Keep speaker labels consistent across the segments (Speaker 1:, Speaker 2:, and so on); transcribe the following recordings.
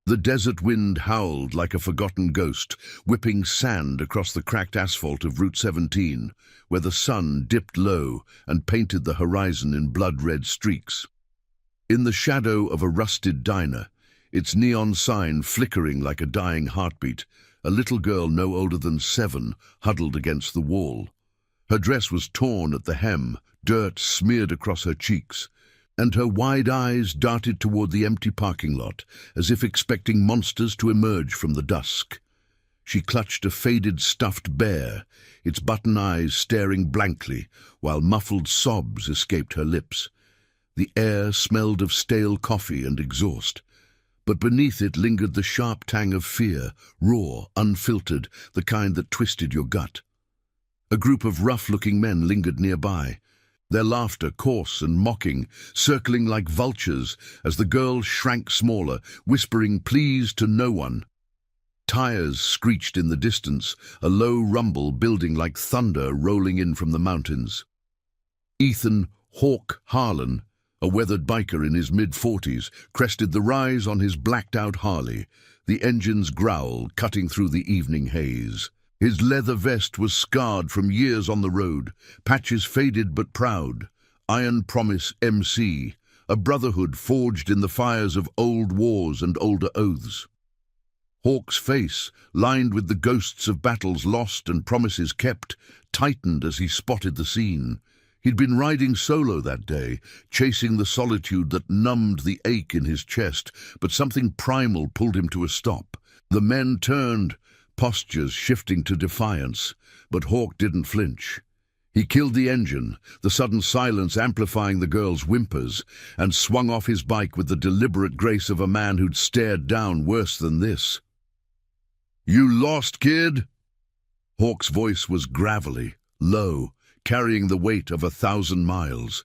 Speaker 1: The desert wind howled like a forgotten ghost, whipping sand across the cracked asphalt of Route 17, where the sun dipped low and painted the horizon in blood-red streaks. In the shadow of a rusted diner, its neon sign flickering like a dying heartbeat, a little girl no older than 7 huddled against the wall. Her dress was torn at the hem, dirt smeared across her cheeks, and her wide eyes darted toward the empty parking lot, as if expecting monsters to emerge from the dusk. She clutched a faded stuffed bear, its button eyes staring blankly, while muffled sobs escaped her lips. The air smelled of stale coffee and exhaust, but beneath it lingered the sharp tang of fear, raw, unfiltered, the kind that twisted your gut. A group of rough-looking men lingered nearby, their laughter coarse and mocking, circling like vultures as the girl shrank smaller, whispering pleas to no one. Tires screeched in the distance, a low rumble building like thunder rolling in from the mountains. Ethan Hawk Harlan, a weathered biker in his mid-40s, crested the rise on his blacked-out Harley, the engine's growl cutting through the evening haze. His leather vest was scarred from years on the road, patches faded but proud. Iron Promise MC, a brotherhood forged in the fires of old wars and older oaths. Hawk's face, lined with the ghosts of battles lost and promises kept, tightened as he spotted the scene. He'd been riding solo that day, chasing the solitude that numbed the ache in his chest, but something primal pulled him to a stop. The men turned, postures shifting to defiance, but Hawk didn't flinch. He killed the engine, the sudden silence amplifying the girl's whimpers, and swung off his bike with the deliberate grace of a man who'd stared down worse than this. "You lost, kid?" Hawk's voice was gravelly, low, carrying the weight of 1,000 miles.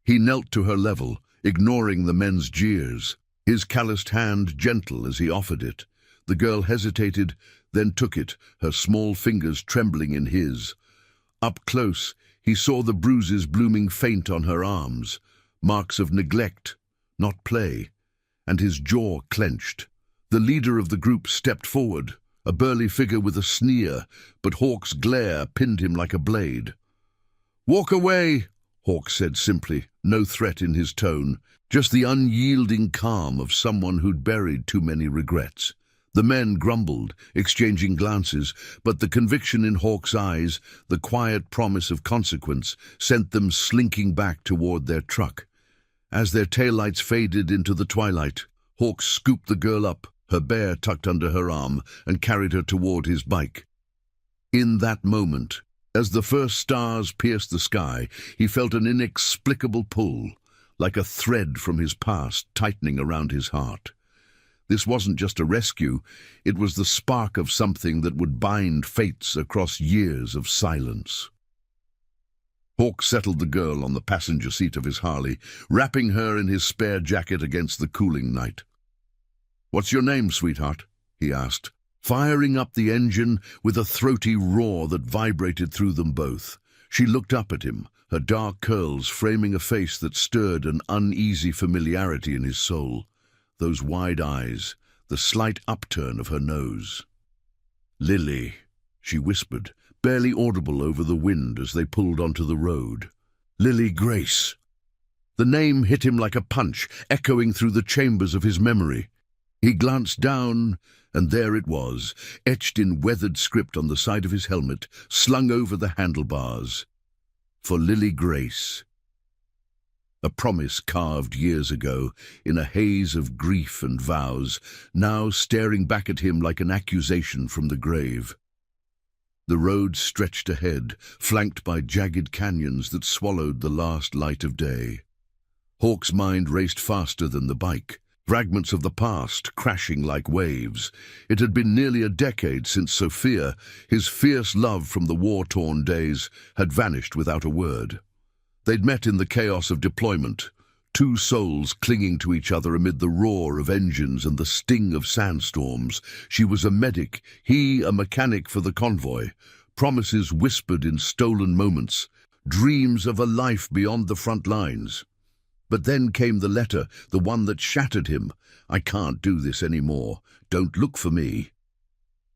Speaker 1: He knelt to her level, ignoring the men's jeers, his calloused hand gentle as he offered it. The girl hesitated, then took it, her small fingers trembling in his. Up close, he saw the bruises blooming faint on her arms, marks of neglect, not play, and his jaw clenched. The leader of the group stepped forward, a burly figure with a sneer, but Hawk's glare pinned him like a blade. "Walk away," Hawk said simply, no threat in his tone, just the unyielding calm of someone who'd buried too many regrets. The men grumbled, exchanging glances, but the conviction in Hawk's eyes, the quiet promise of consequence, sent them slinking back toward their truck. As their taillights faded into the twilight, Hawk scooped the girl up, her bear tucked under her arm, and carried her toward his bike. In that moment, as the first stars pierced the sky, he felt an inexplicable pull, like a thread from his past tightening around his heart. This wasn't just a rescue, it was the spark of something that would bind fates across years of silence. Hawk settled the girl on the passenger seat of his Harley, wrapping her in his spare jacket against the cooling night. "What's your name, sweetheart?" he asked, firing up the engine with a throaty roar that vibrated through them both. She looked up at him, her dark curls framing a face that stirred an uneasy familiarity in his soul. Those wide eyes, the slight upturn of her nose. "Lily," she whispered, barely audible over the wind as they pulled onto the road. "Lily Grace." The name hit him like a punch, echoing through the chambers of his memory. He glanced down, and there it was, etched in weathered script on the side of his helmet, slung over the handlebars. For Lily Grace. A promise carved years ago, in a haze of grief and vows, now staring back at him like an accusation from the grave. The road stretched ahead, flanked by jagged canyons that swallowed the last light of day. Hawk's mind raced faster than the bike, fragments of the past crashing like waves. It had been nearly a decade since Sophia, his fierce love from the war-torn days, had vanished without a word. They'd met in the chaos of deployment, two souls clinging to each other amid the roar of engines and the sting of sandstorms. She was a medic, he a mechanic for the convoy, promises whispered in stolen moments, dreams of a life beyond the front lines. But then came the letter, the one that shattered him. "I can't do this anymore. Don't look for me."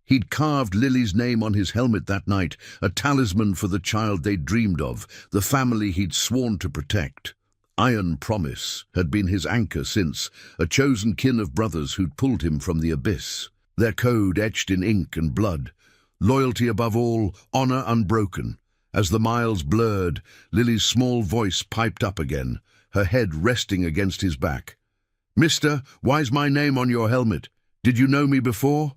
Speaker 1: He'd carved Lily's name on his helmet that night, a talisman for the child they'd dreamed of, the family he'd sworn to protect. Iron Promise had been his anchor since, a chosen kin of brothers who'd pulled him from the abyss. Their code etched in ink and blood. Loyalty above all, honor unbroken. As the miles blurred, Lily's small voice piped up again, her head resting against his back. "Mister, why's my name on your helmet? Did you know me before?"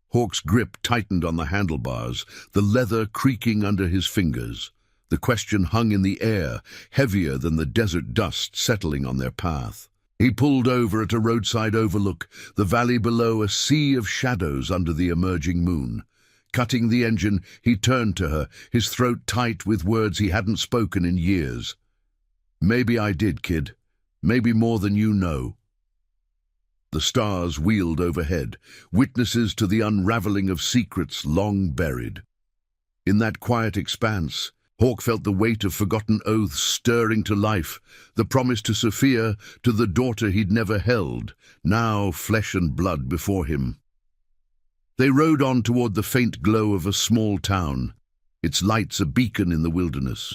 Speaker 1: Hawk's grip tightened on the handlebars, the leather creaking under his fingers. The question hung in the air, heavier than the desert dust settling on their path. He pulled over at a roadside overlook, the valley below a sea of shadows under the emerging moon. Cutting the engine, he turned to her, his throat tight with words he hadn't spoken in years. "Maybe I did, kid. Maybe more than you know." The stars wheeled overhead, witnesses to the unraveling of secrets long buried. In that quiet expanse, Hawk felt the weight of forgotten oaths stirring to life, the promise to Sophia, to the daughter he'd never held, now flesh and blood before him. They rode on toward the faint glow of a small town, its lights a beacon in the wilderness.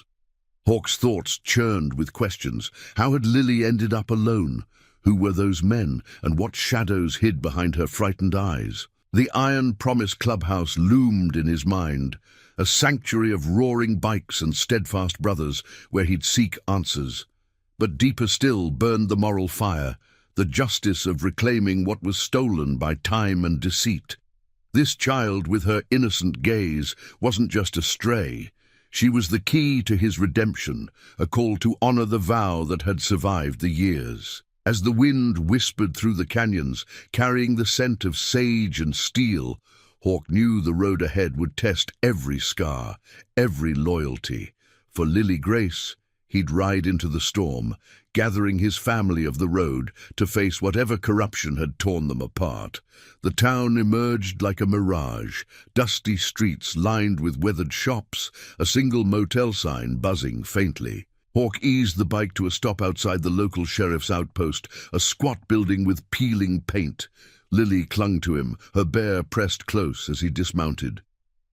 Speaker 1: Hawk's thoughts churned with questions. How had Lily ended up alone? Who were those men, and what shadows hid behind her frightened eyes? The Iron Promise clubhouse loomed in his mind, a sanctuary of roaring bikes and steadfast brothers where he'd seek answers. But deeper still burned the moral fire, the justice of reclaiming what was stolen by time and deceit. This child, with her innocent gaze, wasn't just a stray. She was the key to his redemption, a call to honor the vow that had survived the years. As the wind whispered through the canyons, carrying the scent of sage and steel, Hawk knew the road ahead would test every scar, every loyalty. For Lily Grace, he'd ride into the storm, gathering his family of the road to face whatever corruption had torn them apart. The town emerged like a mirage, dusty streets lined with weathered shops, a single motel sign buzzing faintly. Hawk eased the bike to a stop outside the local sheriff's outpost, a squat building with peeling paint. Lily clung to him, her bear pressed close as he dismounted.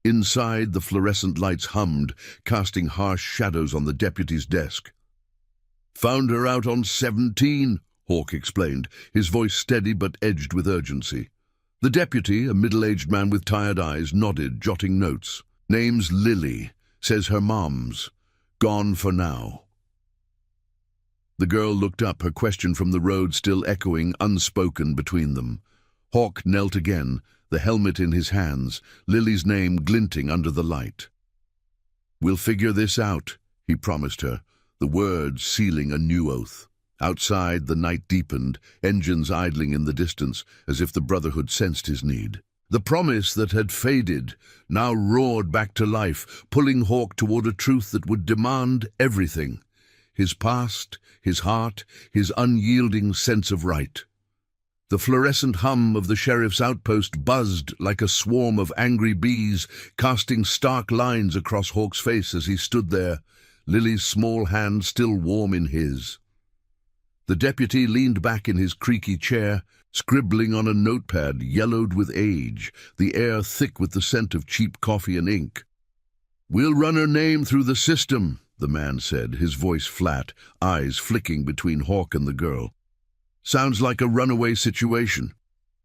Speaker 1: Inside, the fluorescent lights hummed, casting harsh shadows on the deputy's desk. "Found her out on 17, Hawk explained, his voice steady but edged with urgency. The deputy, a middle-aged man with tired eyes, nodded, jotting notes. "Name's Lily. Says her mom's. Gone for now." The girl looked up, her question from the road still echoing, unspoken between them. Hawk knelt again, the helmet in his hands, Lily's name glinting under the light. "We'll figure this out," he promised her, the words sealing a new oath. Outside, the night deepened, engines idling in the distance, as if the Brotherhood sensed his need. The promise that had faded now roared back to life, pulling Hawk toward a truth that would demand everything. His past, his heart, his unyielding sense of right. The fluorescent hum of the sheriff's outpost buzzed like a swarm of angry bees, casting stark lines across Hawk's face as he stood there, Lily's small hand still warm in his. The deputy leaned back in his creaky chair, scribbling on a notepad yellowed with age, the air thick with the scent of cheap coffee and ink. "We'll run her name through the system," the man said, his voice flat, eyes flicking between Hawk and the girl. "Sounds like a runaway situation.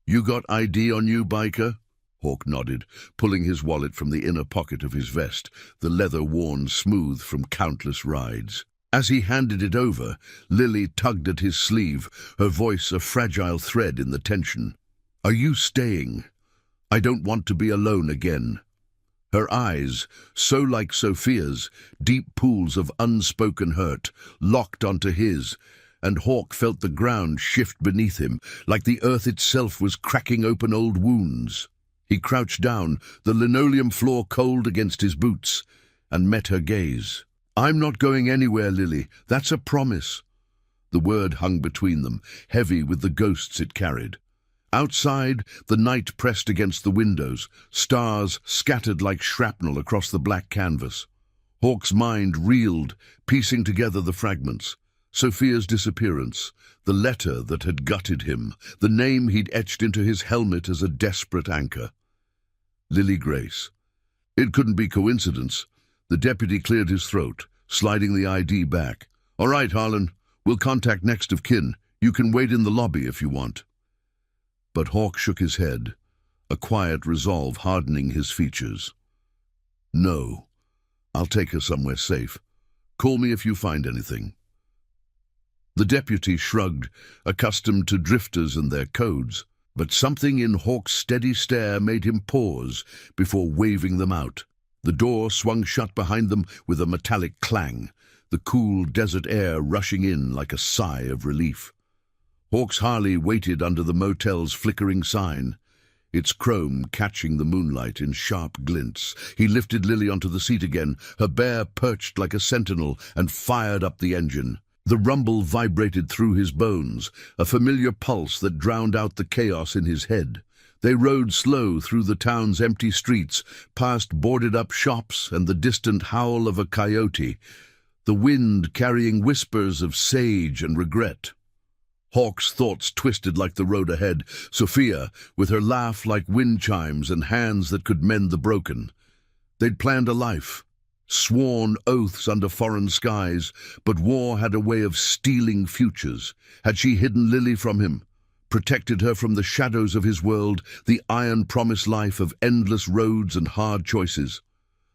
Speaker 1: You got ID on you, biker?" Hawk nodded, pulling his wallet from the inner pocket of his vest, the leather worn smooth from countless rides. As he handed it over, Lily tugged at his sleeve, her voice a fragile thread in the tension. "Are you staying? I don't want to be alone again." Her eyes, so like Sophia's, deep pools of unspoken hurt, locked onto his, and Hawk felt the ground shift beneath him, like the earth itself was cracking open old wounds. He crouched down, the linoleum floor cold against his boots, and met her gaze. "I'm not going anywhere, Lily. That's a promise." The word hung between them, heavy with the ghosts it carried. Outside, the night pressed against the windows, stars scattered like shrapnel across the black canvas. Hawk's mind reeled, piecing together the fragments. Sophia's disappearance, the letter that had gutted him, the name he'd etched into his helmet as a desperate anchor. Lily Grace. It couldn't be coincidence. The deputy cleared his throat, sliding the ID back. "All right, Harlan, we'll contact next of kin. You can wait in the lobby if you want." But Hawk shook his head, a quiet resolve hardening his features. "No, I'll take her somewhere safe. Call me if you find anything." The deputy shrugged, accustomed to drifters and their codes, but something in Hawk's steady stare made him pause before waving them out. The door swung shut behind them with a metallic clang, the cool desert air rushing in like a sigh of relief. Hawk's Harley waited under the motel's flickering sign, its chrome catching the moonlight in sharp glints. He lifted Lily onto the seat again, her bear perched like a sentinel, and fired up the engine. The rumble vibrated through his bones, a familiar pulse that drowned out the chaos in his head. They rode slow through the town's empty streets, past boarded-up shops and the distant howl of a coyote, the wind carrying whispers of sage and regret. Hawk's thoughts twisted like the road ahead, Sophia, with her laugh like wind chimes and hands that could mend the broken. They'd planned a life, sworn oaths under foreign skies, but war had a way of stealing futures. Had she hidden Lily from him, protected her from the shadows of his world, the iron-promised life of endless roads and hard choices?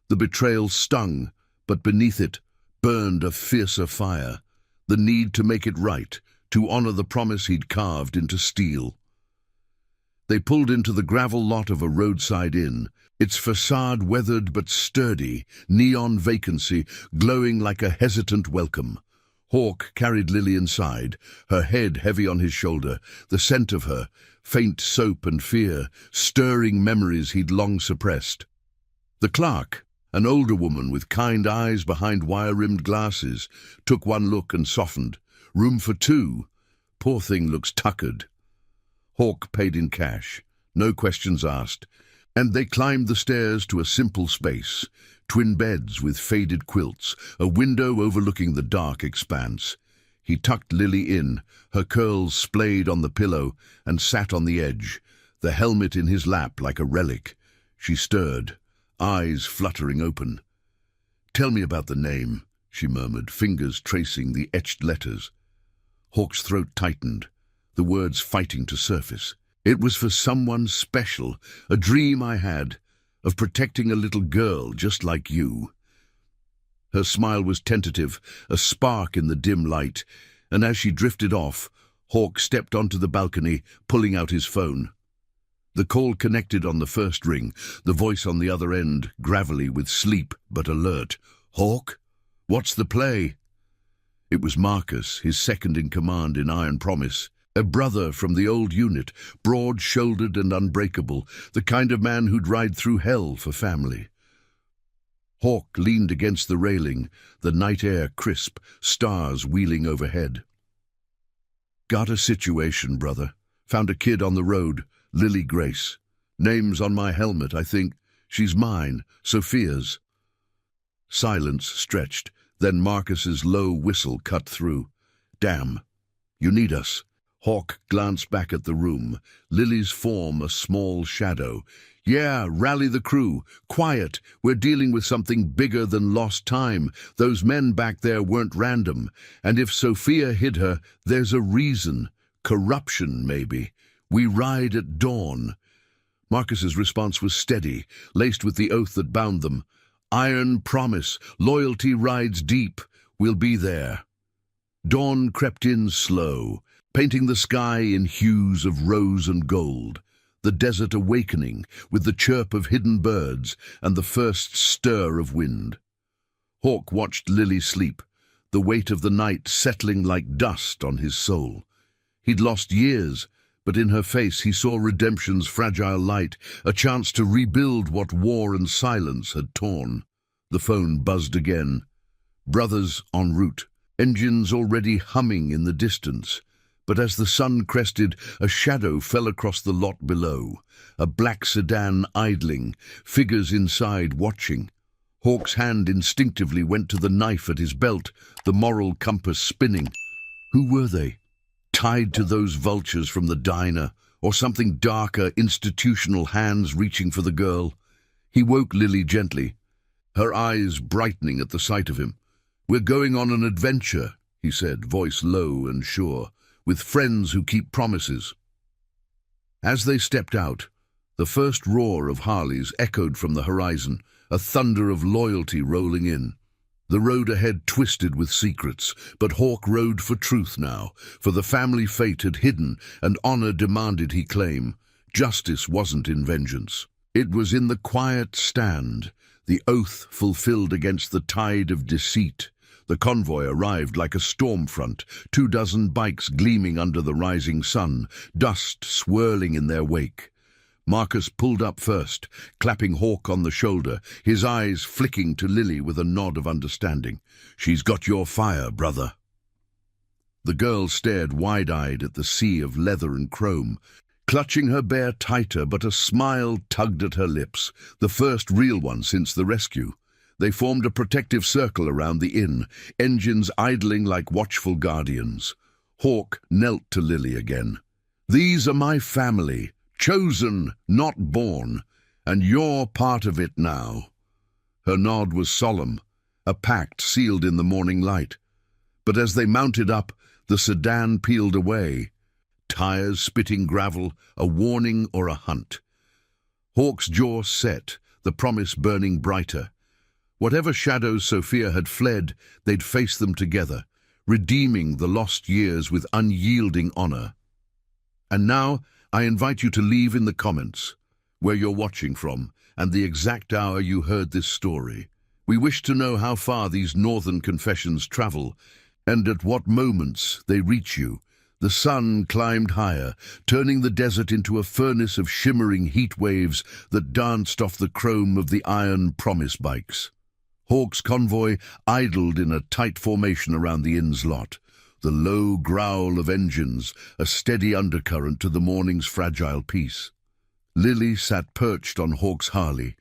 Speaker 1: The betrayal stung, but beneath it burned a fiercer fire, the need to make it right, to honor the promise he'd carved into steel. They pulled into the gravel lot of a roadside inn, its facade weathered but sturdy, neon vacancy glowing like a hesitant welcome. Hawk carried Lily inside, her head heavy on his shoulder, the scent of her, faint soap and fear, stirring memories he'd long suppressed. The clerk, an older woman with kind eyes behind wire-rimmed glasses, took one look and softened. "Room for two. Poor thing looks tuckered." Hawk paid in cash, no questions asked, and they climbed the stairs to a simple space, twin beds with faded quilts, a window overlooking the dark expanse. He tucked Lily in, her curls splayed on the pillow, and sat on the edge, the helmet in his lap like a relic. She stirred, eyes fluttering open. "Tell me about the name," she murmured, fingers tracing the etched letters. Hawk's throat tightened, the words fighting to surface. "It was for someone special, a dream I had, of protecting a little girl just like you." Her smile was tentative, a spark in the dim light, and as she drifted off, Hawk stepped onto the balcony, pulling out his phone. The call connected on the first ring, the voice on the other end, gravelly with sleep but alert. "Hawk? What's the play?" It was Marcus, his second-in-command in Iron Promise, a brother from the old unit, broad-shouldered and unbreakable, the kind of man who'd ride through hell for family. Hawk leaned against the railing, the night air crisp, stars wheeling overhead. "Got a situation, brother. Found a kid on the road, Lily Grace. Name's on my helmet, I think. She's mine, Sophia's." Silence stretched, then Marcus's low whistle cut through. "Damn. You need us." Hawk glanced back at the room, Lily's form a small shadow. "Yeah, rally the crew. Quiet. We're dealing with something bigger than lost time. Those men back there weren't random. And if Sophia hid her, there's a reason. Corruption, maybe. We ride at dawn." Marcus's response was steady, laced with the oath that bound them. "Iron promise. Loyalty rides deep. We'll be there." Dawn crept in slow, painting the sky in hues of rose and gold, the desert awakening with the chirp of hidden birds and the first stir of wind. Hawk watched Lily sleep, the weight of the night settling like dust on his soul. He'd lost years, but in her face he saw redemption's fragile light, a chance to rebuild what war and silence had torn. The phone buzzed again. Brothers en route, engines already humming in the distance. But as the sun crested, a shadow fell across the lot below, a black sedan idling, figures inside watching. Hawk's hand instinctively went to the knife at his belt, the moral compass spinning. Who were they? Tied to those vultures from the diner, or something darker, institutional hands reaching for the girl? He woke Lily gently, her eyes brightening at the sight of him. "We're going on an adventure," he said, voice low and sure, "with friends who keep promises." As they stepped out, the first roar of Harleys echoed from the horizon, a thunder of loyalty rolling in. The road ahead twisted with secrets, but Hawk rode for truth now, for the family fate had hidden and honor demanded he claim. Justice wasn't in vengeance. It was in the quiet stand, the oath fulfilled against the tide of deceit. The convoy arrived like a storm front, 24 bikes gleaming under the rising sun, dust swirling in their wake. Marcus pulled up first, clapping Hawk on the shoulder, his eyes flicking to Lily with a nod of understanding. "She's got your fire, brother." The girl stared wide-eyed at the sea of leather and chrome, clutching her bear tighter, but a smile tugged at her lips, the first real one since the rescue. They formed a protective circle around the inn, engines idling like watchful guardians. Hawk knelt to Lily again. "These are my family, chosen, not born, and you're part of it now." Her nod was solemn, a pact sealed in the morning light. But as they mounted up, the sedan peeled away, tires spitting gravel, a warning or a hunt. Hawk's jaw set, the promise burning brighter. Whatever shadows Sophia had fled, they'd face them together, redeeming the lost years with unyielding honor. And now, I invite you to leave in the comments where you're watching from and the exact hour you heard this story. We wish to know how far these northern confessions travel and at what moments they reach you. The sun climbed higher, turning the desert into a furnace of shimmering heat waves that danced off the chrome of the iron promise bikes. Hawk's convoy idled in a tight formation around the inn's lot, the low growl of engines, a steady undercurrent to the morning's fragile peace. Lily sat perched on Hawk's Harley,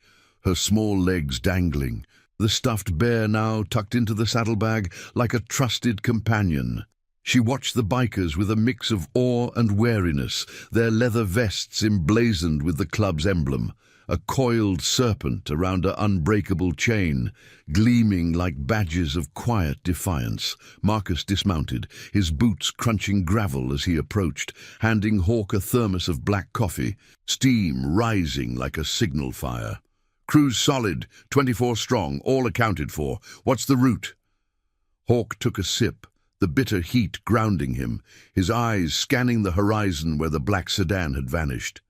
Speaker 1: her small legs dangling, the stuffed bear now tucked into the saddlebag like a trusted companion. She watched the bikers with a mix of awe and wariness, their leather vests emblazoned with the club's emblem, a coiled serpent around an unbreakable chain, gleaming like badges of quiet defiance. Marcus dismounted, his boots crunching gravel as he approached, handing Hawk a thermos of black coffee, steam rising like a signal fire. "Crew's solid, 24 strong, all accounted for. What's the route?" Hawk took a sip, the bitter heat grounding him, his eyes scanning the horizon where the black sedan had vanished.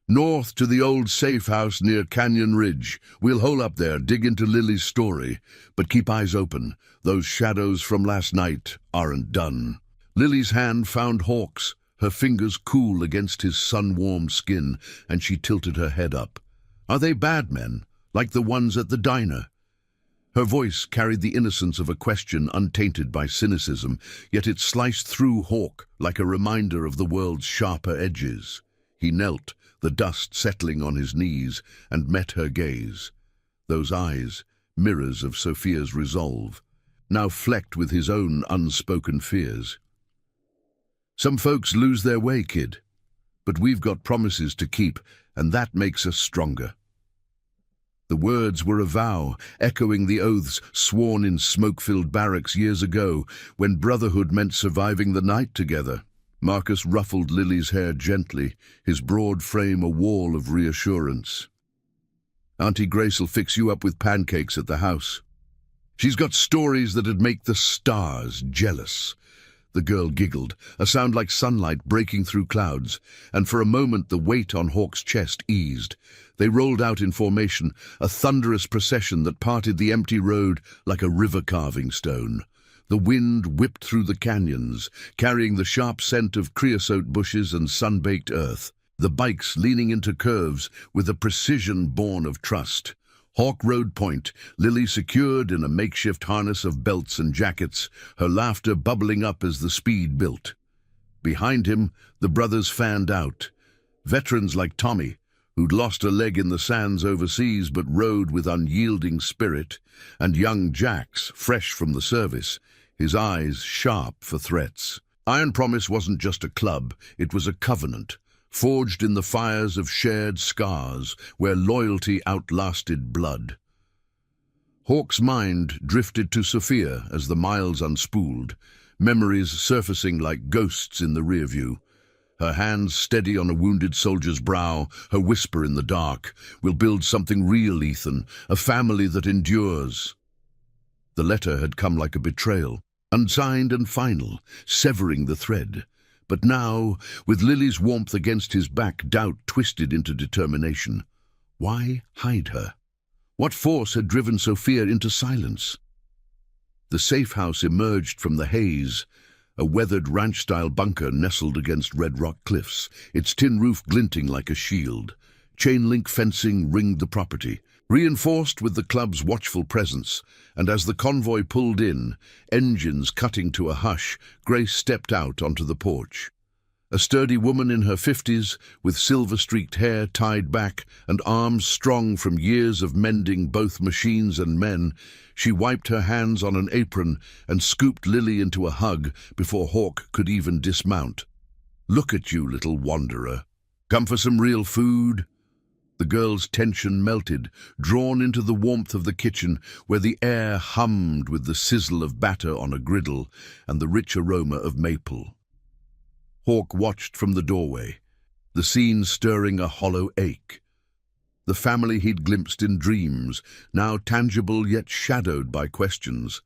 Speaker 1: "North to the old safe house near Canyon Ridge. We'll hole up there, dig into Lily's story. But keep eyes open. Those shadows from last night aren't done." Lily's hand found Hawk's, her fingers cool against his sun-warmed skin, and she tilted her head up. "Are they bad men, like the ones at the diner?" Her voice carried the innocence of a question untainted by cynicism, yet it sliced through Hawk like a reminder of the world's sharper edges. He knelt, the dust settling on his knees, and met her gaze. Those eyes, mirrors of Sophia's resolve, now flecked with his own unspoken fears. "Some folks lose their way, kid. But we've got promises to keep, and that makes us stronger." The words were a vow, echoing the oaths sworn in smoke-filled barracks years ago, when brotherhood meant surviving the night together. Marcus ruffled Lily's hair gently, his broad frame a wall of reassurance. "Auntie Grace'll fix you up with pancakes at the house. She's got stories that'd make the stars jealous." The girl giggled, a sound like sunlight breaking through clouds, and for a moment the weight on Hawk's chest eased. They rolled out in formation, a thunderous procession that parted the empty road like a river-carving stone. The wind whipped through the canyons, carrying the sharp scent of creosote bushes and sun-baked earth, the bikes leaning into curves with a precision born of trust. Hawk rode point, Lily secured in a makeshift harness of belts and jackets, her laughter bubbling up as the speed built. Behind him, the brothers fanned out. Veterans like Tommy, who'd lost a leg in the sands overseas but rode with unyielding spirit, and young Jax, fresh from the service, his eyes sharp for threats. Iron Promise wasn't just a club, it was a covenant, forged in the fires of shared scars, where loyalty outlasted blood. Hawk's mind drifted to Sophia as the miles unspooled, memories surfacing like ghosts in the rear view. Her hands steady on a wounded soldier's brow, her whisper in the dark, "We'll build something real, Ethan, a family that endures." The letter had come like a betrayal, unsigned and final, severing the thread. But now, with Lily's warmth against his back, doubt twisted into determination. Why hide her? What force had driven Sophia into silence? The safe house emerged from the haze, a weathered ranch-style bunker nestled against red rock cliffs, its tin roof glinting like a shield. Chain-link fencing ringed the property, reinforced with the club's watchful presence, and as the convoy pulled in, engines cutting to a hush, Grace stepped out onto the porch. A sturdy woman in her 50s, with silver-streaked hair tied back and arms strong from years of mending both machines and men, she wiped her hands on an apron and scooped Lily into a hug before Hawk could even dismount. "Look at you, little wanderer. Come for some real food?" The girl's tension melted, drawn into the warmth of the kitchen, where the air hummed with the sizzle of batter on a griddle and the rich aroma of maple. Hawk watched from the doorway, the scene stirring a hollow ache. The family he'd glimpsed in dreams, now tangible yet shadowed by questions.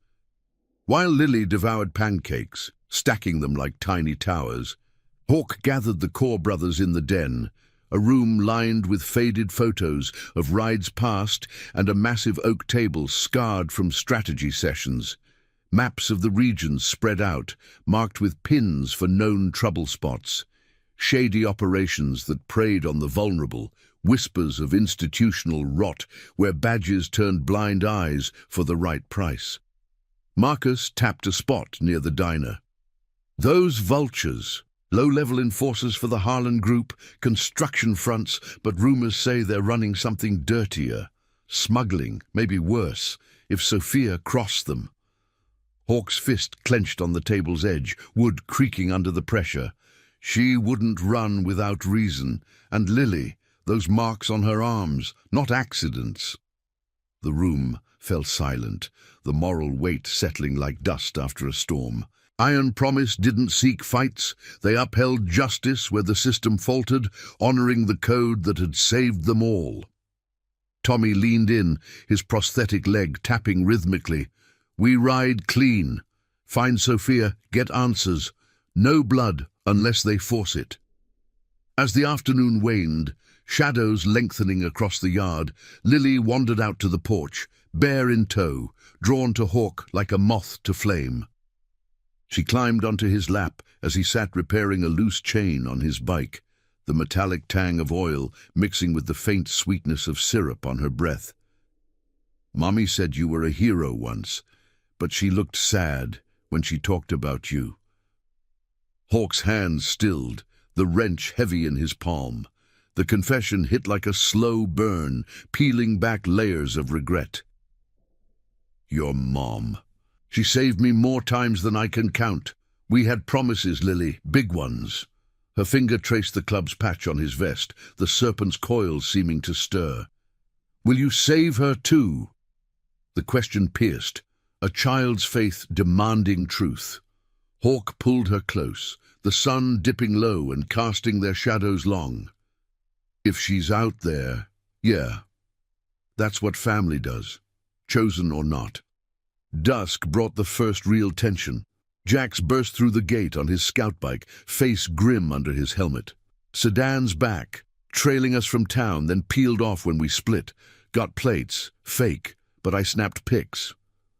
Speaker 1: While Lily devoured pancakes, stacking them like tiny towers, Hawk gathered the core brothers in the den, a room lined with faded photos of rides past and a massive oak table scarred from strategy sessions. Maps of the regions spread out, marked with pins for known trouble spots. Shady operations that preyed on the vulnerable, whispers of institutional rot where badges turned blind eyes for the right price. Marcus tapped a spot near the diner. "Those vultures, low-level enforcers for the Harlan Group, construction fronts, but rumors say they're running something dirtier. Smuggling, maybe worse, if Sophia crossed them." Hawk's fist clenched on the table's edge, wood creaking under the pressure. She wouldn't run without reason. And Lily, those marks on her arms, not accidents. The room fell silent, the moral weight settling like dust after a storm. Iron Promise didn't seek fights. They upheld justice where the system faltered, honoring the code that had saved them all. Tommy leaned in, his prosthetic leg tapping rhythmically. "We ride clean. Find Sophia, get answers. No blood unless they force it." As the afternoon waned, shadows lengthening across the yard, Lily wandered out to the porch, bear in tow, drawn to Hawk like a moth to flame. She climbed onto his lap as he sat repairing a loose chain on his bike, the metallic tang of oil mixing with the faint sweetness of syrup on her breath. "Mommy said you were a hero once, but she looked sad when she talked about you." Hawk's hands stilled, the wrench heavy in his palm. The confession hit like a slow burn, peeling back layers of regret. "Your mom. She saved me more times than I can count. We had promises, Lily, big ones." Her finger traced the club's patch on his vest, the serpent's coils seeming to stir. "Will you save her too?" The question pierced, a child's faith demanding truth. Hawk pulled her close, the sun dipping low and casting their shadows long. "If she's out there, yeah. That's what family does, chosen or not." Dusk brought the first real tension. Jax burst through the gate on his scout bike, face grim under his helmet. "Sedan's back, trailing us from town, then peeled off when we split. Got plates, fake, but I snapped pics."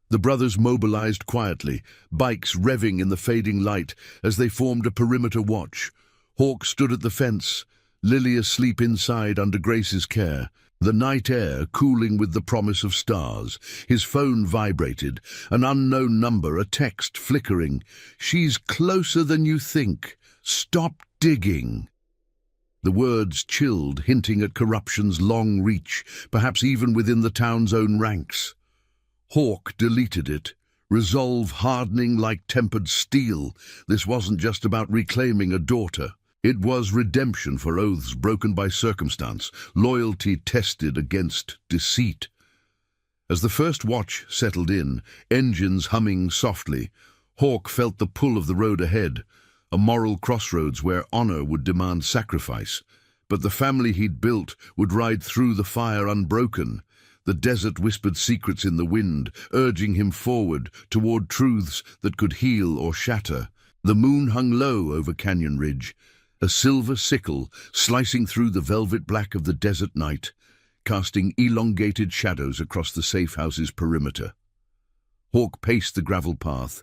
Speaker 1: The brothers mobilized quietly, bikes revving in the fading light as they formed a perimeter watch. Hawk stood at the fence, Lily asleep inside under Grace's care, the night air cooling with the promise of stars. His phone vibrated, an unknown number, a text flickering. "She's closer than you think. Stop digging." The words chilled, hinting at corruption's long reach, perhaps even within the town's own ranks. Hawk deleted it, resolve hardening like tempered steel. This wasn't just about reclaiming a daughter. It was redemption for oaths broken by circumstance, loyalty tested against deceit. As the first watch settled in, engines humming softly, Hawk felt the pull of the road ahead, a moral crossroads where honor would demand sacrifice. But the family he'd built would ride through the fire unbroken. The desert whispered secrets in the wind, urging him forward toward truths that could heal or shatter. The moon hung low over Canyon Ridge, a silver sickle slicing through the velvet black of the desert night, casting elongated shadows across the safe house's perimeter. Hawk paced the gravel path,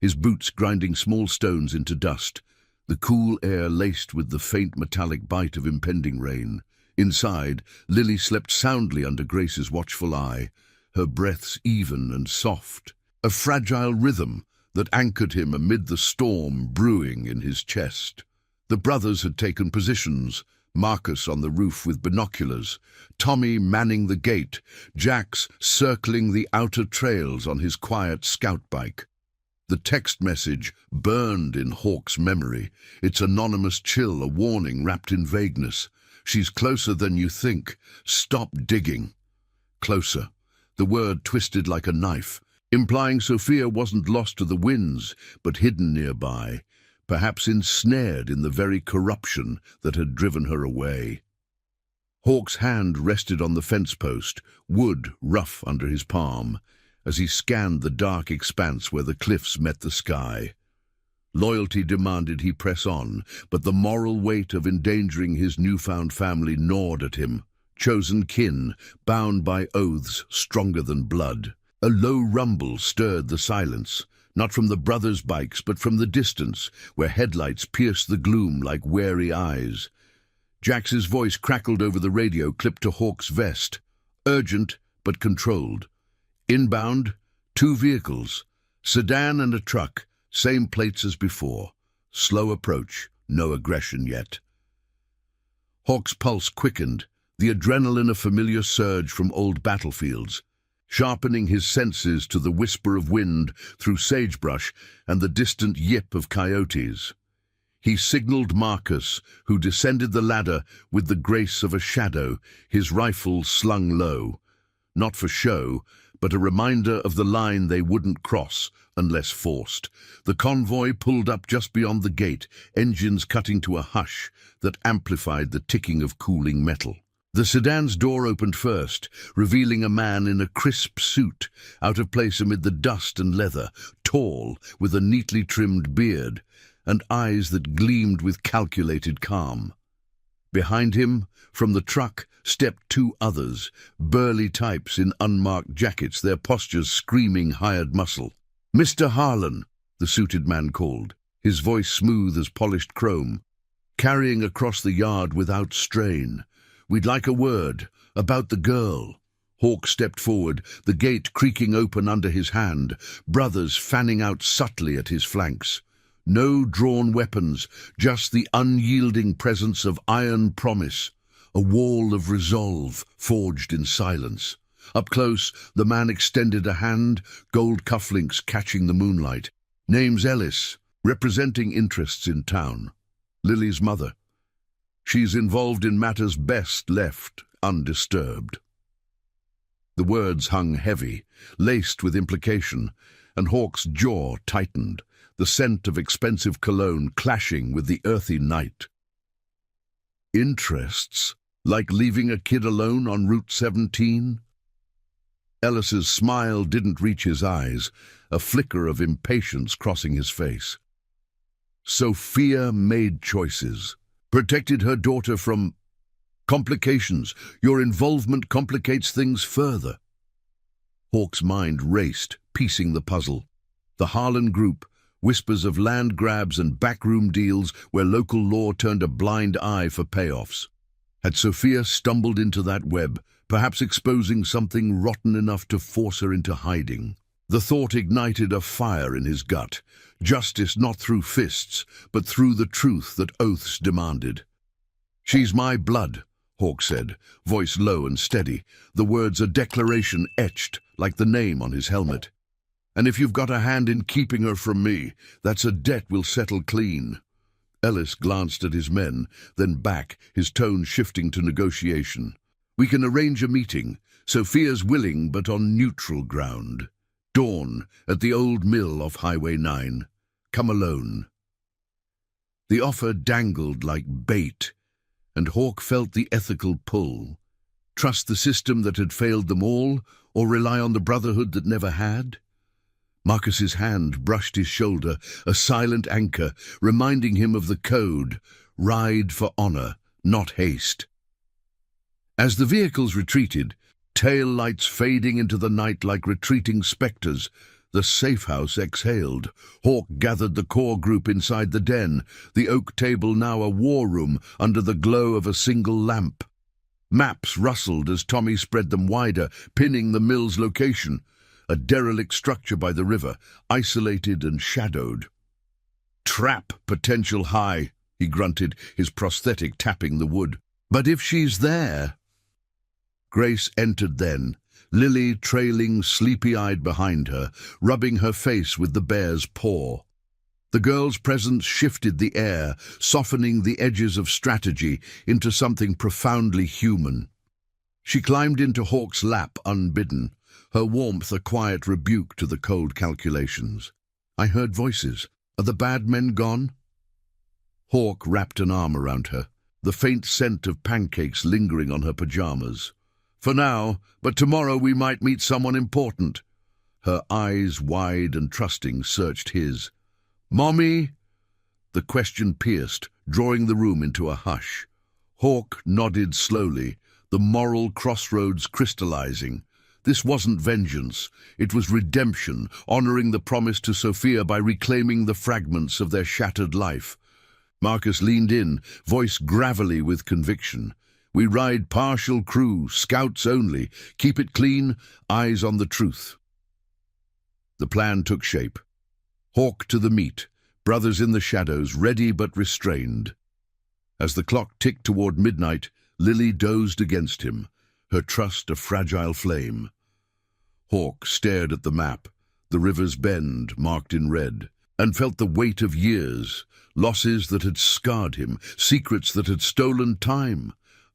Speaker 1: his boots grinding small stones into dust, the cool air laced with the faint metallic bite of impending rain. Inside, Lily slept soundly under Grace's watchful eye, her breaths even and soft, a fragile rhythm that anchored him amid the storm brewing in his chest. The brothers had taken positions, Marcus on the roof with binoculars, Tommy manning the gate, Jax circling the outer trails on his quiet scout bike. The text message burned in Hawk's memory, its anonymous chill a warning wrapped in vagueness. "She's closer than you think. Stop digging." Closer. The word twisted like a knife, implying Sophia wasn't lost to the winds, but hidden nearby, perhaps ensnared in the very corruption that had driven her away. Hawk's hand rested on the fence post, wood rough under his palm, as he scanned the dark expanse where the cliffs met the sky. Loyalty demanded he press on, but the moral weight of endangering his newfound family gnawed at him. Chosen kin, bound by oaths stronger than blood. A low rumble stirred the silence, not from the brothers' bikes, but from the distance, where headlights pierced the gloom like wary eyes. Jax's voice crackled over the radio clipped to Hawk's vest, urgent but controlled. Inbound, 2 vehicles, sedan and a truck, same plates as before. Slow approach, no aggression yet. Hawk's pulse quickened, the adrenaline a familiar surge from old battlefields, sharpening his senses to the whisper of wind through sagebrush and the distant yip of coyotes. He signaled Marcus, who descended the ladder with the grace of a shadow, his rifle slung low. Not for show, but a reminder of the line they wouldn't cross unless forced. The convoy pulled up just beyond the gate, engines cutting to a hush that amplified the ticking of cooling metal. The sedan's door opened first, revealing a man in a crisp suit, out of place amid the dust and leather, tall, with a neatly trimmed beard, and eyes that gleamed with calculated calm. Behind him, from the truck, stepped 2 others, burly types in unmarked jackets, their postures screaming hired muscle. "Mr. Harlan," the suited man called, his voice smooth as polished chrome, carrying across the yard without strain. "We'd like a word about the girl." Hawk stepped forward, the gate creaking open under his hand, brothers fanning out subtly at his flanks. No drawn weapons, just the unyielding presence of iron promise, a wall of resolve forged in silence. Up close, the man extended a hand, gold cufflinks catching the moonlight. "Name's Ellis, representing interests in town. Lily's mother. She's involved in matters best left undisturbed." The words hung heavy, laced with implication, and Hawk's jaw tightened, the scent of expensive cologne clashing with the earthy night. Interests? Like leaving a kid alone on Route 17? Ellis's smile didn't reach his eyes, a flicker of impatience crossing his face. Sophia made choices, protected her daughter from complications. Your involvement complicates things further. Hawk's mind raced, piecing the puzzle. The Harlan Group, whispers of land grabs and backroom deals where local law turned a blind eye for payoffs. Had Sophia stumbled into that web, perhaps exposing something rotten enough to force her into hiding? The thought ignited a fire in his gut. Justice not through fists, but through the truth that oaths demanded. "She's my blood," Hawk said, voice low and steady, the words a declaration etched like the name on his helmet. And if you've got a hand in keeping her from me, that's a debt we'll settle clean." Ellis glanced at his men, then back, his tone shifting to negotiation. "We can arrange a meeting. Sophia's willing, but on neutral ground. Dawn, at the old mill off Highway 9. Come alone." The offer dangled like bait, and Hawk felt the ethical pull. Trust the system that had failed them all, or rely on the brotherhood that never had? Marcus's hand brushed his shoulder, a silent anchor, reminding him of the code: ride for honor, not haste. As the vehicles retreated, tail lights fading into the night like retreating specters, the safe house exhaled. Hawk gathered the core group inside the den, the oak table now a war room under the glow of a single lamp. Maps rustled as Tommy spread them wider, pinning the mill's location, a derelict structure by the river, isolated and shadowed. "Trap potential high," he grunted, his prosthetic tapping the wood. "But if she's there—" Grace entered then, Lily trailing sleepy-eyed behind her, rubbing her face with the bear's paw. The girl's presence shifted the air, softening the edges of strategy into something profoundly human. She climbed into Hawk's lap unbidden, her warmth a quiet rebuke to the cold calculations. "I heard voices. Are the bad men gone?" Hawk wrapped an arm around her, the faint scent of pancakes lingering on her pajamas. "For now, but tomorrow we might meet someone important." Her eyes, wide and trusting, searched his. "Mommy?" The question pierced, drawing the room into a hush. Hawk nodded slowly, the moral crossroads crystallizing. This wasn't vengeance. It was redemption, honoring the promise to Sophia by reclaiming the fragments of their shattered life. Marcus leaned in, voice gravelly with conviction. "We ride partial crew, scouts only. Keep it clean, eyes on the truth." The plan took shape. Hawk to the meet, brothers in the shadows, ready but restrained. As the clock ticked toward midnight, Lily dozed against him, her trust a fragile flame. Hawk stared at the map, the river's bend marked in red, and felt the weight of years, losses that had scarred him, secrets that had stolen time.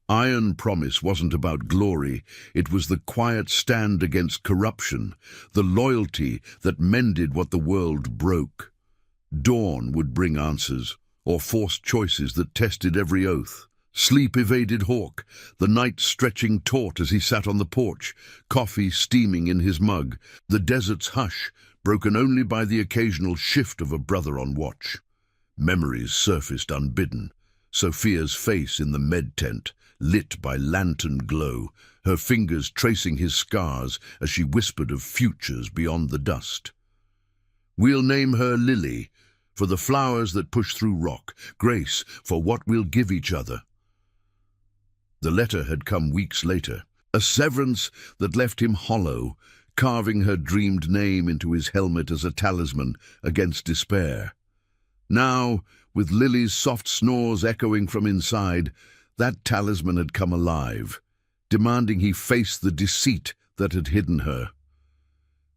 Speaker 1: Iron Promise wasn't about glory, it was the quiet stand against corruption, the loyalty that mended what the world broke. Dawn would bring answers, or forced choices that tested every oath. Sleep evaded Hawk, the night stretching taut as he sat on the porch, coffee steaming in his mug, the desert's hush, broken only by the occasional shift of a brother on watch. Memories surfaced unbidden. Sophia's face in the med tent, lit by lantern glow, her fingers tracing his scars as she whispered of futures beyond the dust. "We'll name her Lily, for the flowers that push through rock, Grace, for what we'll give each other." The letter had come weeks later, a severance that left him hollow, carving her dreamed name into his helmet as a talisman against despair. Now, with Lily's soft snores echoing from inside, that talisman had come alive, demanding he face the deceit that had hidden her.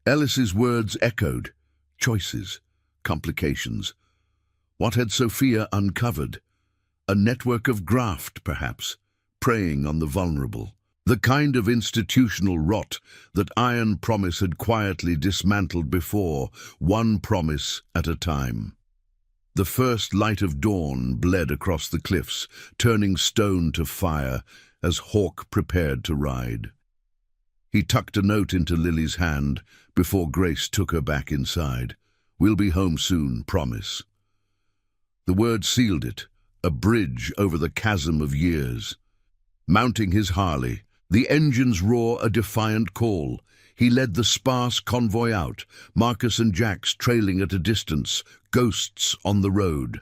Speaker 1: Ellis's words echoed. Choices, complications. What had Sophia uncovered? A network of graft, perhaps, preying on the vulnerable. The kind of institutional rot that Iron Promise had quietly dismantled before, one promise at a time. The first light of dawn bled across the cliffs, turning stone to fire as Hawk prepared to ride. He tucked a note into Lily's hand before Grace took her back inside. "We'll be home soon, promise." The word sealed it, a bridge over the chasm of years. Mounting his Harley, the engine's roar a defiant call, he led the sparse convoy out, Marcus and Jax trailing at a distance, ghosts on the road.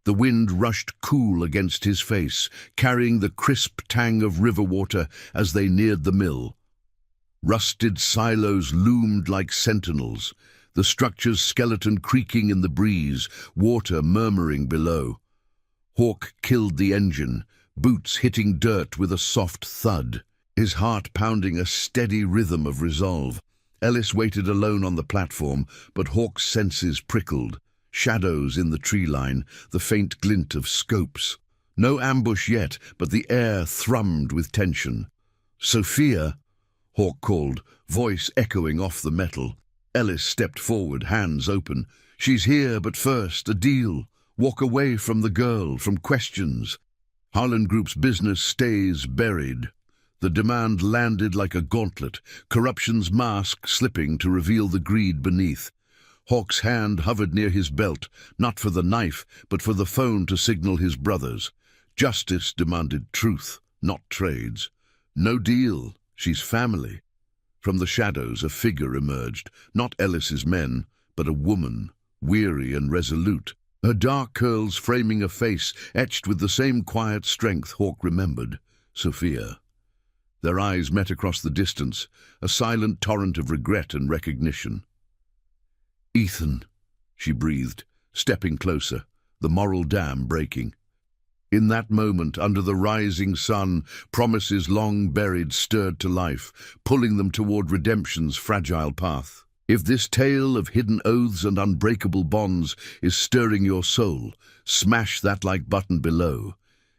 Speaker 1: The wind rushed cool against his face, carrying the crisp tang of river water as they neared the mill. Rusted silos loomed like sentinels, the structure's skeleton creaking in the breeze, water murmuring below. Hawk killed the engine, boots hitting dirt with a soft thud, his heart pounding a steady rhythm of resolve. Ellis waited alone on the platform, but Hawk's senses prickled. Shadows in the tree line, the faint glint of scopes. No ambush yet, but the air thrummed with tension. "Sophia," Hawk called, voice echoing off the metal. Ellis stepped forward, hands open. "She's here, but first, a deal. Walk away from the girl, from questions." Harlan Group's business stays buried. The demand landed like a gauntlet, corruption's mask slipping to reveal the greed beneath. Hawk's hand hovered near his belt, not for the knife, but for the phone to signal his brothers. Justice demanded truth, not trades. "No deal. She's family." From the shadows, a figure emerged, not Ellis's men, but a woman, weary and resolute. Her dark curls framing a face etched with the same quiet strength Hawk remembered. Sophia. Their eyes met across the distance, a silent torrent of regret and recognition. "Ethan," she breathed, stepping closer, the moral dam breaking. In that moment, under the rising sun, promises long buried stirred to life, pulling them toward redemption's fragile path. If this tale of hidden oaths and unbreakable bonds is stirring your soul, smash that like button below.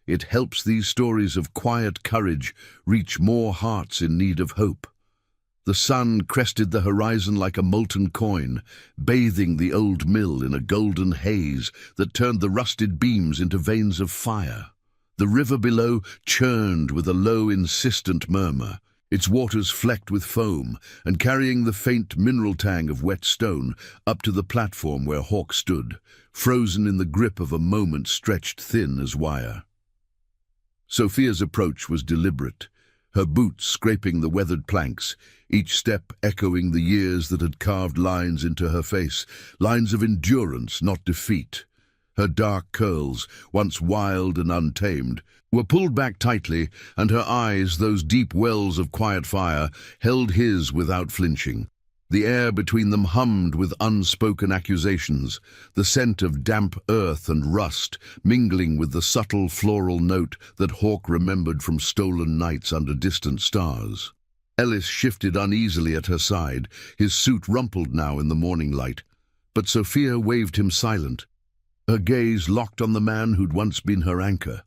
Speaker 1: It helps these stories of quiet courage reach more hearts in need of hope. The sun crested the horizon like a molten coin, bathing the old mill in a golden haze that turned the rusted beams into veins of fire. The river below churned with a low, insistent murmur, its waters flecked with foam and carrying the faint mineral tang of wet stone up to the platform where Hawk stood, frozen in the grip of a moment stretched thin as wire. Sophia's approach was deliberate, her boots scraping the weathered planks, each step echoing the years that had carved lines into her face, lines of endurance, not defeat. Her dark curls, once wild and untamed, were pulled back tightly, and her eyes, those deep wells of quiet fire, held his without flinching. The air between them hummed with unspoken accusations, the scent of damp earth and rust, mingling with the subtle floral note that Hawk remembered from stolen nights under distant stars. Ellis shifted uneasily at her side, his suit rumpled now in the morning light, but Sophia waved him silent. Her gaze locked on the man who'd once been her anchor.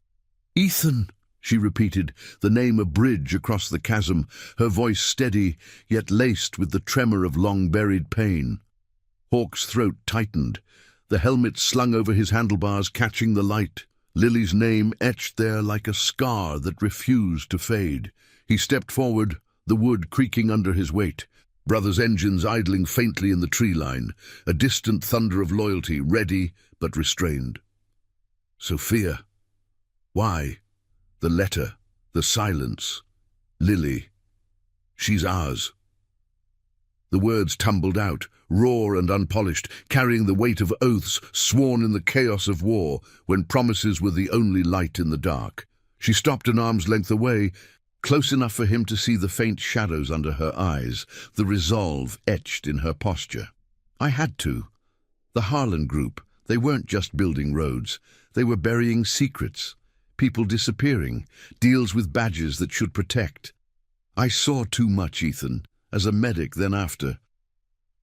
Speaker 1: "Ethan," she repeated, the name a bridge across the chasm, her voice steady, yet laced with the tremor of long-buried pain. Hawk's throat tightened, the helmet slung over his handlebars catching the light, Lily's name etched there like a scar that refused to fade. He stepped forward, the wood creaking under his weight, brothers' engines idling faintly in the tree line, a distant thunder of loyalty, ready but restrained. "Sophia. Why? The letter, the silence. Lily. She's ours." The words tumbled out, raw and unpolished, carrying the weight of oaths sworn in the chaos of war when promises were the only light in the dark. She stopped an arm's length away, close enough for him to see the faint shadows under her eyes, the resolve etched in her posture. "I had to. The Harlan Group, they weren't just building roads. They were burying secrets. People disappearing, deals with badges that should protect. I saw too much, Ethan, as a medic then after.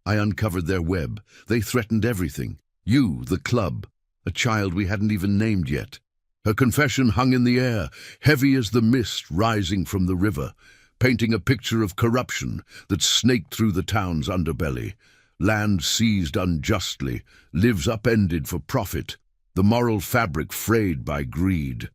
Speaker 1: I uncovered their web. They threatened everything. You, the club, a child we hadn't even named yet." Her confession hung in the air, heavy as the mist rising from the river, painting a picture of corruption that snaked through the town's underbelly. Land seized unjustly, lives upended for profit, the moral fabric frayed by greed.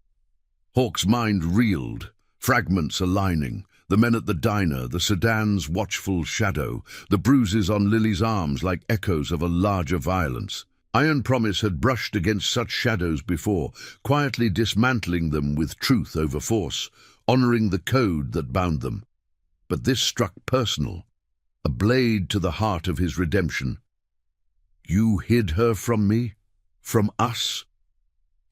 Speaker 1: Hawk's mind reeled, fragments aligning, the men at the diner, the sedan's watchful shadow, the bruises on Lily's arms like echoes of a larger violence. Iron Promise had brushed against such shadows before, quietly dismantling them with truth over force, honoring the code that bound them. But this struck personal, a blade to the heart of his redemption. "You hid her from me? From us?"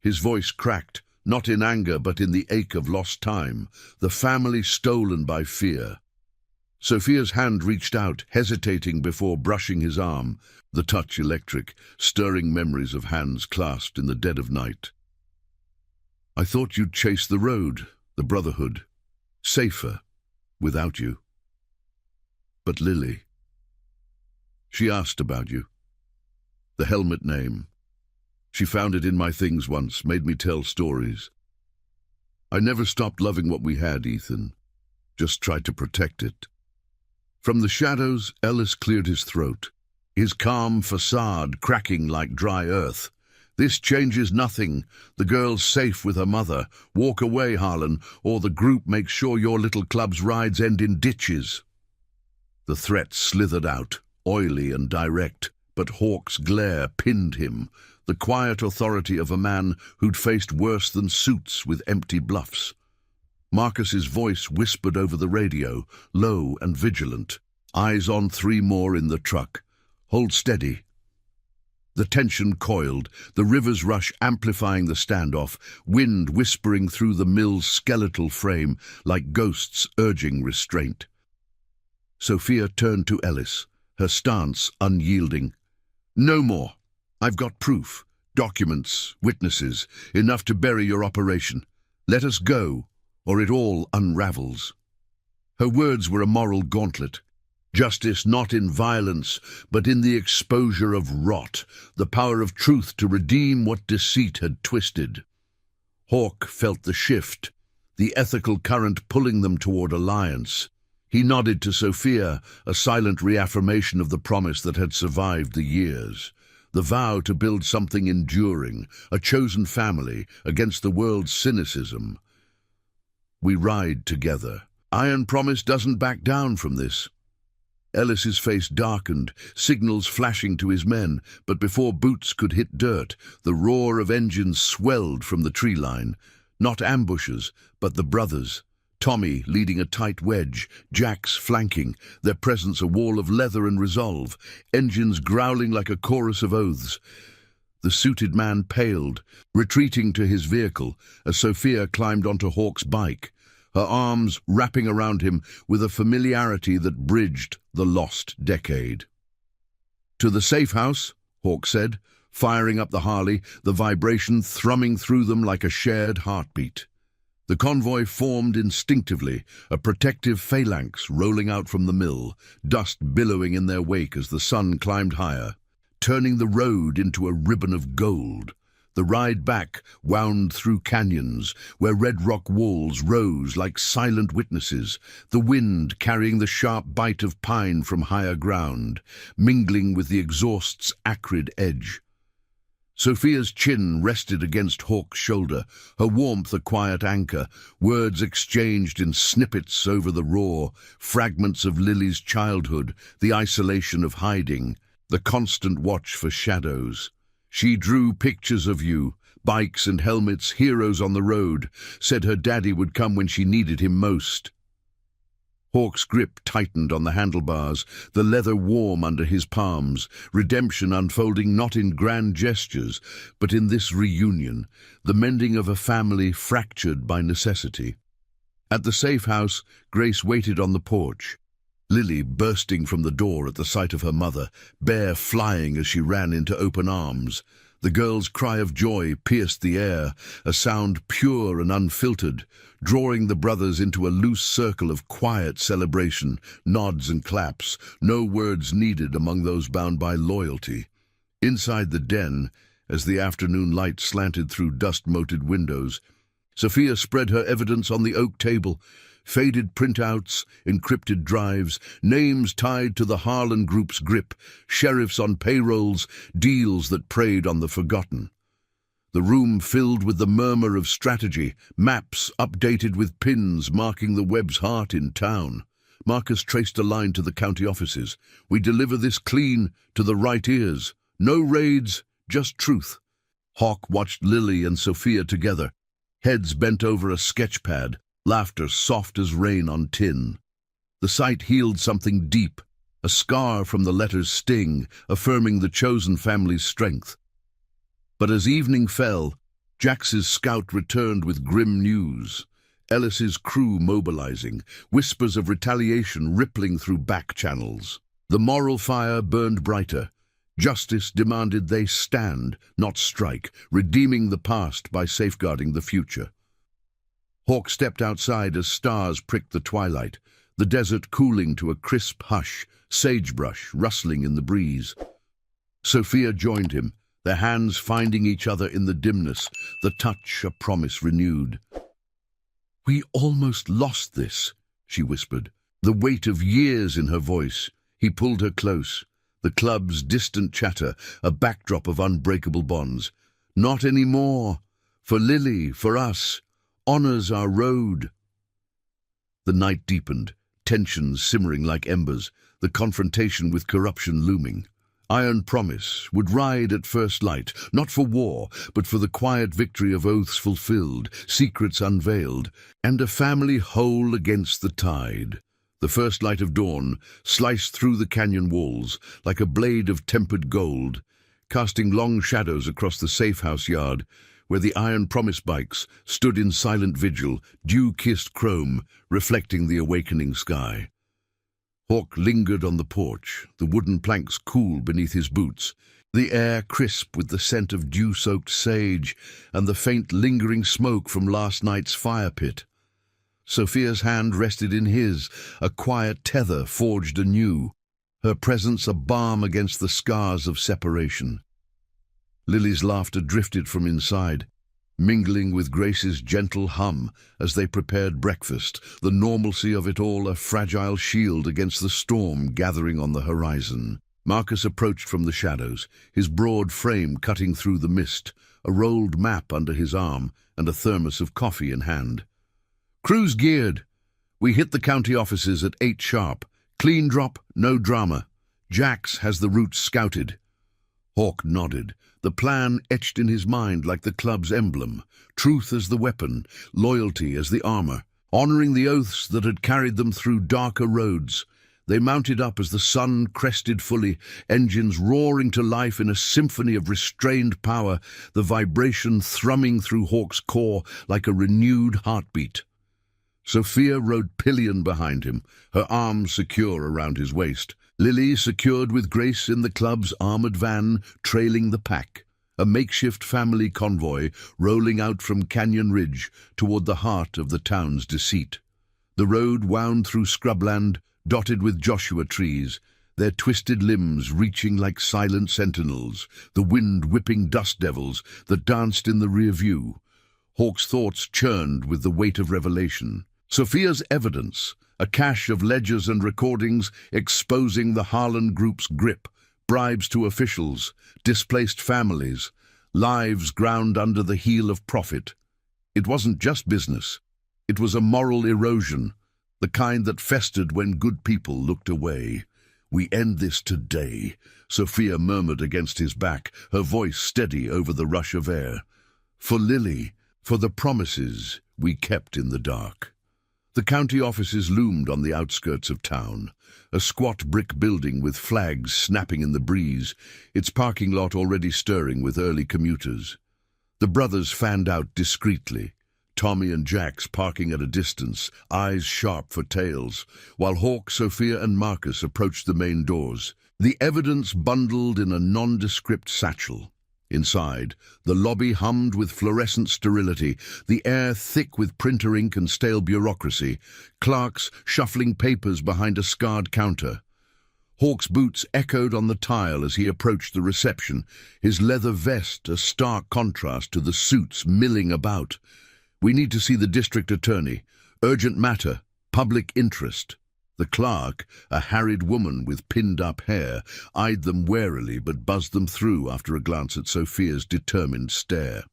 Speaker 1: His voice cracked, not in anger but in the ache of lost time, the family stolen by fear. Sophia's hand reached out, hesitating before brushing his arm, the touch electric, stirring memories of hands clasped in the dead of night. "I thought you'd chase the road, the brotherhood. Safer, without you." "But Lily, She asked about you. The helmet name. She found it in my things once, made me tell stories. I never stopped loving what we had, Ethan. Just tried to protect it. From the shadows, Ellis cleared his throat, his calm facade cracking like dry earth. This changes nothing. The girl's safe with her mother. Walk away, Harlan, or the group makes sure your little club's rides end in ditches. The threat slithered out, oily and direct, but Hawk's glare pinned him, the quiet authority of a man who'd faced worse than suits with empty bluffs. Marcus's voice whispered over the radio, low and vigilant. Eyes on 3 more in the truck. Hold steady. The tension coiled, the river's rush amplifying the standoff, wind whispering through the mill's skeletal frame like ghosts urging restraint. Sophia turned to Ellis, her stance unyielding. No more. I've got proof, documents, witnesses, enough to bury your operation. Let us go, or it all unravels. Her words were a moral gauntlet. Justice not in violence, but in the exposure of rot, the power of truth to redeem what deceit had twisted. Hawk felt the shift, the ethical current pulling them toward alliance. He nodded to Sophia, a silent reaffirmation of the promise that had survived the years. The vow to build something enduring, a chosen family, against the world's cynicism. We ride together. Iron Promise doesn't back down from this. Ellis's face darkened, signals flashing to his men, but before boots could hit dirt, the roar of engines swelled from the tree line. Not ambushes, but the brothers. Tommy leading a tight wedge, Jax flanking, their presence a wall of leather and resolve, engines growling like a chorus of oaths. The suited man paled, retreating to his vehicle as Sophia climbed onto Hawk's bike, her arms wrapping around him with a familiarity that bridged the lost decade. To the safe house, Hawk said, firing up the Harley, the vibration thrumming through them like a shared heartbeat. The convoy formed instinctively, a protective phalanx rolling out from the mill, dust billowing in their wake as the sun climbed higher, turning the road into a ribbon of gold. The ride back wound through canyons, where red rock walls rose like silent witnesses, the wind carrying the sharp bite of pine from higher ground, mingling with the exhaust's acrid edge. Sophia's chin rested against Hawk's shoulder, her warmth a quiet anchor, words exchanged in snippets over the roar, fragments of Lily's childhood, the isolation of hiding, the constant watch for shadows. She drew pictures of you, bikes and helmets, heroes on the road, said her daddy would come when she needed him most. Hawk's grip tightened on the handlebars, the leather warm under his palms, redemption unfolding not in grand gestures, but in this reunion, the mending of a family fractured by necessity. At the safe house, Grace waited on the porch, Lily bursting from the door at the sight of her mother, Bear flying as she ran into open arms. The girl's cry of joy pierced the air, a sound pure and unfiltered, drawing the brothers into a loose circle of quiet celebration, nods and claps, no words needed among those bound by loyalty. Inside the den, as the afternoon light slanted through dust-moted windows, Sophia spread her evidence on the oak table, faded printouts, encrypted drives, names tied to the Harlan Group's grip, sheriffs on payrolls, deals that preyed on the forgotten. The room filled with the murmur of strategy, maps updated with pins marking the web's heart in town. Marcus traced a line to the county offices. We deliver this clean to the right ears. No raids, just truth. Hawk watched Lily and Sophia together, heads bent over a sketch pad, laughter soft as rain on tin. The sight healed something deep, a scar from the letter's sting, affirming the chosen family's strength. But as evening fell, Jax's scout returned with grim news. Ellis's crew mobilizing, whispers of retaliation rippling through back channels. The moral fire burned brighter. Justice demanded they stand, not strike, redeeming the past by safeguarding the future. Hawk stepped outside as stars pricked the twilight. the desert cooling to a crisp hush, sagebrush rustling in the breeze. Sophia joined him, their hands finding each other in the dimness, the touch a promise renewed. "We almost lost this," she whispered, the weight of years in her voice. He pulled her close, the club's distant chatter, a backdrop of unbreakable bonds. "Not anymore. For Lily, for us. Honor's our road." The night deepened, tensions simmering like embers, the confrontation with corruption looming. Iron Promise would ride at first light, not for war, but for the quiet victory of oaths fulfilled, secrets unveiled, and a family whole against the tide. The first light of dawn sliced through the canyon walls like a blade of tempered gold, casting long shadows across the safe-house yard, where the Iron Promise bikes stood in silent vigil, dew-kissed chrome, reflecting the awakening sky. Hawk lingered on the porch, the wooden planks cool beneath his boots, the air crisp with the scent of dew-soaked sage and the faint lingering smoke from last night's fire pit. Sophia's hand rested in his, a quiet tether forged anew, her presence a balm against the scars of separation. Lily's laughter drifted from inside, mingling with Grace's gentle hum as they prepared breakfast, the normalcy of it all a fragile shield against the storm gathering on the horizon. Marcus approached from the shadows, his broad frame cutting through the mist, a rolled map under his arm and a thermos of coffee in hand. "Crew's geared. We hit the county offices at 8 sharp. Clean drop, no drama. Jax has the route scouted." Hawk nodded, the plan etched in his mind like the club's emblem, truth as the weapon, loyalty as the armor. Honoring the oaths that had carried them through darker roads, they mounted up as the sun crested fully, engines roaring to life in a symphony of restrained power, the vibration thrumming through Hawk's core like a renewed heartbeat. Sophia rode pillion behind him, her arms secure around his waist. Lily secured with Grace in the club's armored van, trailing the pack, a makeshift family convoy rolling out from Canyon Ridge toward the heart of the town's deceit. The road wound through scrubland, dotted with Joshua trees, their twisted limbs reaching like silent sentinels, the wind-whipping dust devils that danced in the rear view. Hawk's thoughts churned with the weight of revelation. Sophia's evidence, a cache of ledgers and recordings exposing the Harlan Group's grip, bribes to officials, displaced families, lives ground under the heel of profit. It wasn't just business. It was a moral erosion, the kind that festered when good people looked away. "We end this today," Sophia murmured against his back, her voice steady over the rush of air. "For Lily, for the promises we kept in the dark." The county offices loomed on the outskirts of town, a squat brick building with flags snapping in the breeze, its parking lot already stirring with early commuters. The brothers fanned out discreetly, Tommy and Jax parking at a distance, eyes sharp for tails, while Hawk, Sophia and Marcus approached the main doors, the evidence bundled in a nondescript satchel. Inside, the lobby hummed with fluorescent sterility, the air thick with printer ink and stale bureaucracy, clerks shuffling papers behind a scarred counter. Hawk's boots echoed on the tile as he approached the reception, his leather vest a stark contrast to the suits milling about. "We need to see the district attorney. Urgent matter. Public interest." The clerk, a harried woman with pinned-up hair, eyed them warily but buzzed them through after a glance at Sophia's determined stare.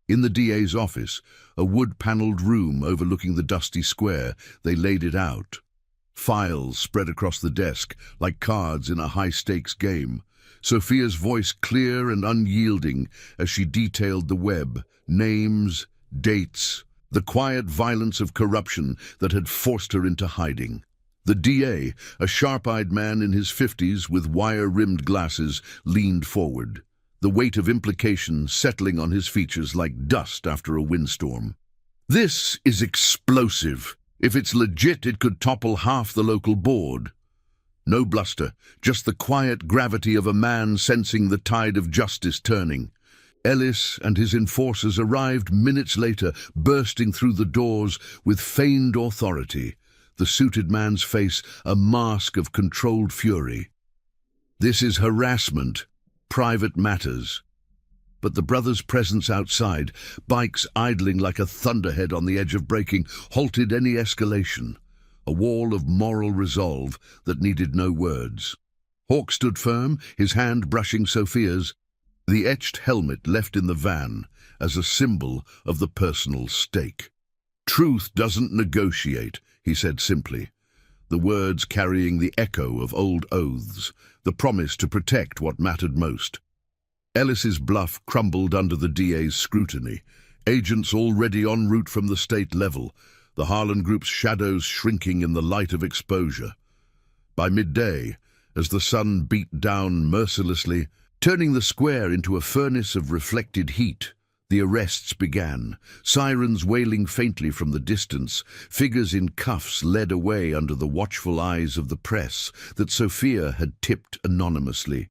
Speaker 1: In the DA's office, a wood-panelled room overlooking the dusty square, they laid it out. Files spread across the desk, like cards in a high-stakes game. Sophia's voice clear and unyielding as she detailed the web, names, dates, the quiet violence of corruption that had forced her into hiding. The DA, a sharp-eyed man in his 50s with wire-rimmed glasses, leaned forward, the weight of implication settling on his features like dust after a windstorm. "This is explosive. If it's legit, it could topple half the local board." No bluster, just the quiet gravity of a man sensing the tide of justice turning. Ellis and his enforcers arrived minutes later, bursting through the doors with feigned authority. the suited man's face a mask of controlled fury. "This is harassment, private matters." But the brothers' presence outside, bikes idling like a thunderhead on the edge of braking, halted any escalation, a wall of moral resolve that needed no words. Hawk stood firm, his hand brushing Sophia's, the etched helmet left in the van as a symbol of the personal stake. "Truth doesn't negotiate," he said simply, the words carrying the echo of old oaths, the promise to protect what mattered most. Ellis's bluff crumbled under the DA's scrutiny, agents already en route from the state level, the Harlan Group's shadows shrinking in the light of exposure. By midday, as the sun beat down mercilessly, turning the square into a furnace of reflected heat, the arrests began, sirens wailing faintly from the distance, figures in cuffs led away under the watchful eyes of the press that Sophia had tipped anonymously.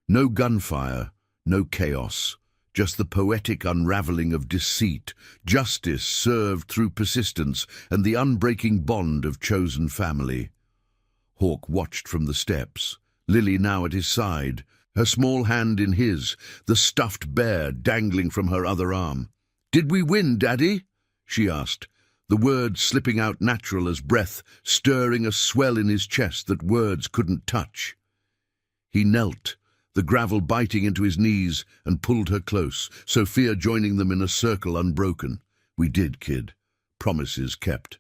Speaker 1: No gunfire, no chaos, just the poetic unraveling of deceit, justice served through persistence, and the unbreaking bond of chosen family. Hawk watched from the steps, Lily now at his side, her small hand in his, the stuffed bear dangling from her other arm. "Did we win, Daddy?" she asked, the words slipping out natural as breath, stirring a swell in his chest that words couldn't touch. He knelt, the gravel biting into his knees, and pulled her close, Sophia joining them in a circle unbroken. "We did, kid. Promises kept."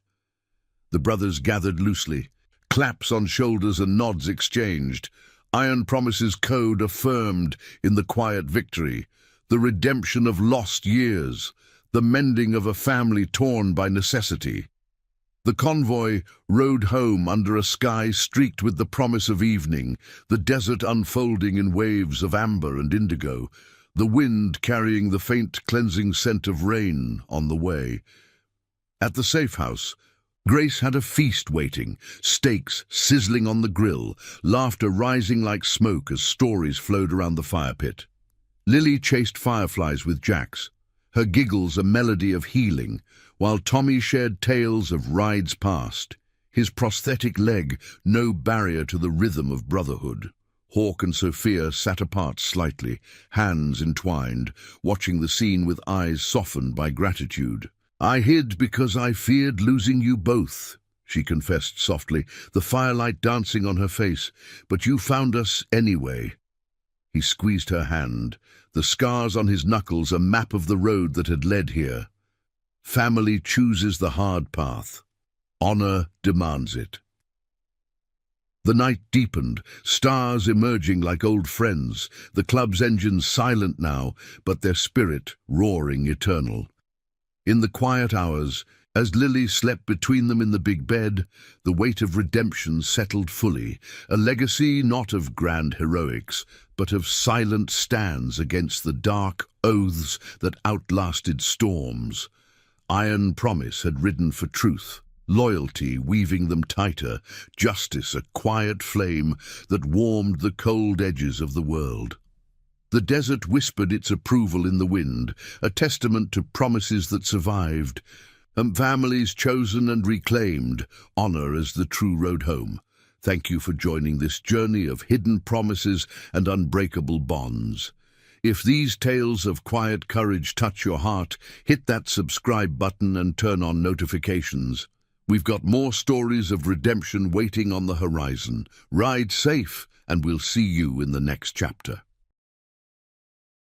Speaker 1: The brothers gathered loosely, claps on shoulders and nods exchanged. Iron Promises code affirmed in the quiet victory, the redemption of lost years, the mending of a family torn by necessity. The convoy rode home under a sky streaked with the promise of evening, the desert unfolding in waves of amber and indigo, the wind carrying the faint cleansing scent of rain on the way. At the safe house, Grace had a feast waiting, steaks sizzling on the grill, laughter rising like smoke as stories flowed around the fire pit. Lily chased fireflies with Jax, her giggles a melody of healing, while Tommy shared tales of rides past, his prosthetic leg no barrier to the rhythm of brotherhood. Hawk and Sophia sat apart slightly, hands entwined, watching the scene with eyes softened by gratitude. "I hid because I feared losing you both," she confessed softly, the firelight dancing on her face. "But you found us anyway." He squeezed her hand, the scars on his knuckles a map of the road that had led here. Family chooses the hard path. Honor demands it. The night deepened, stars emerging like old friends, the club's engines silent now, but their spirit roaring eternal. In the quiet hours, as Lily slept between them in the big bed, the weight of redemption settled fully, a legacy not of grand heroics, but of silent stands against the dark oaths that outlasted storms. Iron Promise had ridden for truth, loyalty weaving them tighter, justice a quiet flame that warmed the cold edges of the world. The desert whispered its approval in the wind, a testament to promises that survived, and families chosen and reclaimed, honor as the true road home. Thank you for joining this journey of hidden promises and unbreakable bonds. If these tales of quiet courage touch your heart, hit that subscribe button and turn on notifications. We've got more stories of redemption waiting on the horizon. Ride safe, and we'll see you in the next chapter.